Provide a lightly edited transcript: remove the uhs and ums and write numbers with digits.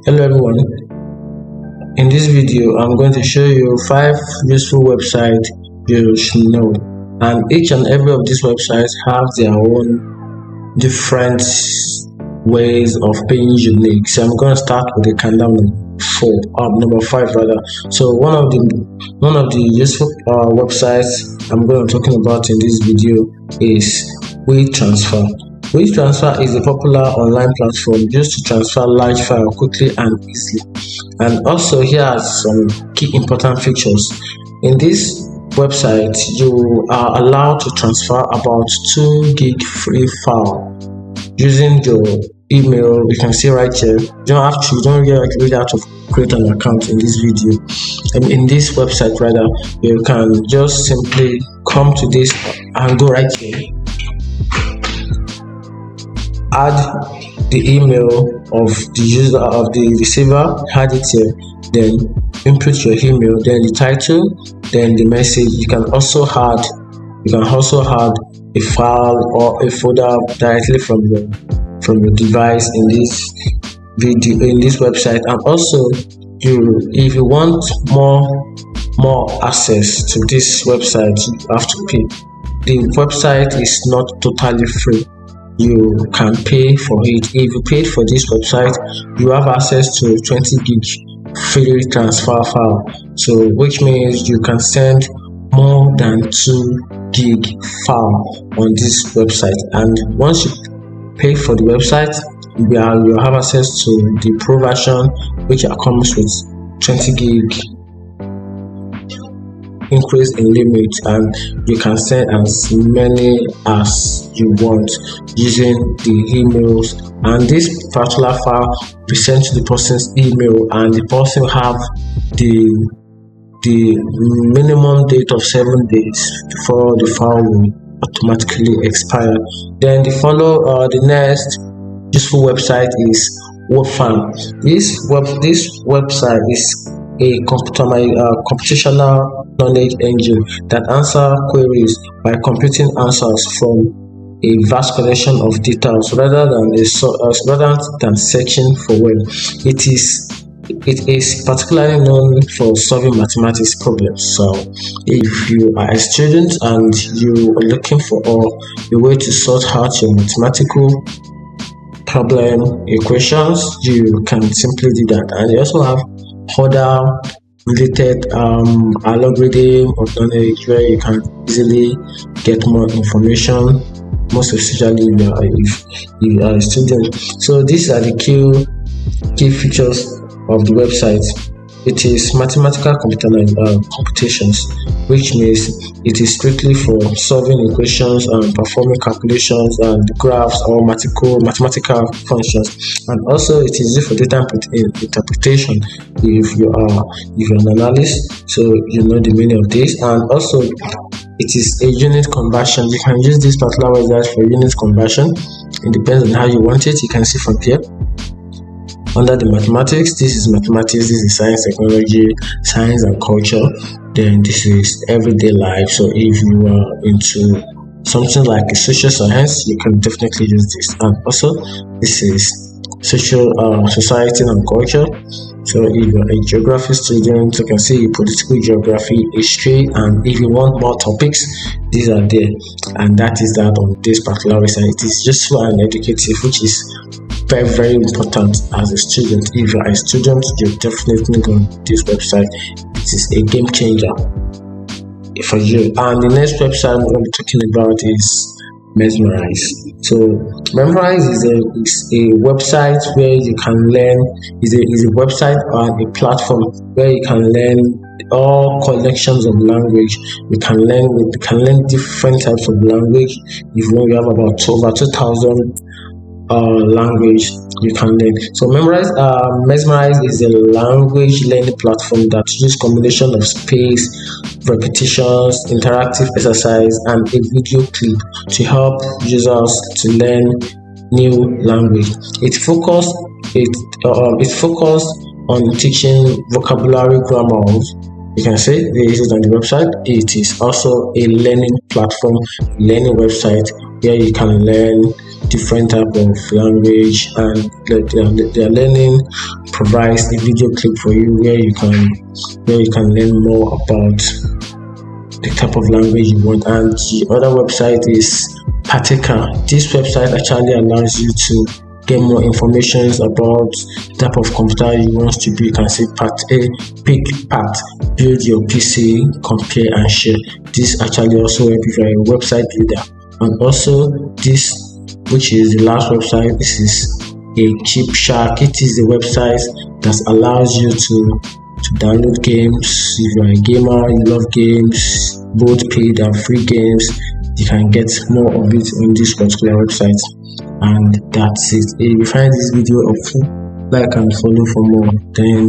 Hello everyone, in this video I'm going to show you 5 useful websites you should know, and each and every of these websites have their own different ways of paying unique. So I'm going to start with the countdown number 5 rather. So one of the useful websites I'm going to be talking about in this video is WeTransfer. WeTransfer is a popular online platform used to transfer large files quickly and easily. And also here are some key important features. In this website, you are allowed to transfer about 2 gig free file using your email. You can see right here. You don't really have to create an account in this video. And in this website rather, you can just simply come to this and go right here. Add the email of the user of the receiver, add it here, then input your email, then the title, then the message. You can also add a file or a folder directly from your device in this website. And also if you want more access to this website, you have to pay. The website is not totally free. You can pay for it. If you paid for this website, you have access to 20 gig free transfer file, so which means you can send more than 2 gig file on this website. And once you pay for the website, you have access to the pro version, which comes with 20 gig increase in limit, and you can send as many as you want using the emails. And this particular file be sent to the person's email, and the person have the minimum date of 7 days before the file will automatically expire. Then the next useful website is WordFan. This website is a computational knowledge engine that answers queries by computing answers from a vast collection of data rather than searching for web. It is particularly known for solving mathematics problems. So if you are a student and you are looking for a way to sort out your mathematical problem equations, you can simply do that. And you also have other related algorithm of knowledge where you can easily get more information, most especially if you are a student. So these are the key features of the website. It is mathematical computations, which means it is strictly for solving equations and performing calculations and graphs or mathematical functions. And also it is used for data interpretation. If you're an analyst, so you know the meaning of this. And also it is a unit conversion. You can use this particular website for unit conversion. It depends on how you want it. You can see from here. Under the mathematics, this is mathematics, this is science, technology, science and culture, then this is everyday life. So if you are into something like social science, you can definitely use this. And also this is society and culture. So if you're a geography student, you can see political geography, history, and if you want more topics, these are there. And that is that on this particular website. It is useful and educative, which is very, very important as a student. If you are a student, you're definitely going to this website. It is a game changer for you. And the next website I'm going to be talking about is Mesmerize. So Mesmerize is a website where you can learn, is a website and a platform where you can learn all collections of language. You can learn different types of language. If you have about over 2,000 language you can learn. So Mesmerize is a language learning platform that uses combination of space, repetitions, interactive exercise, and a video clip to help users to learn new language. It focused on teaching vocabulary, grammars. You can say they use it on the website. It is also a learning platform, learning website where you can learn different type of language, and their learning provides a video clip for you where you can learn more about the type of language you want. And the other website is Particle. This website actually allows you to get more information about the type of computer you want to be. You can say part A, pick part, build your PC, compare and share. This actually also help if you're a website builder. And also this, which is the last website, this is a Chip Shark. It is a website that allows you to download games. If you're a gamer, you love games, both paid and free games, you can get more of it on this particular website. And that's it. If you find this video helpful, like and follow for more. Then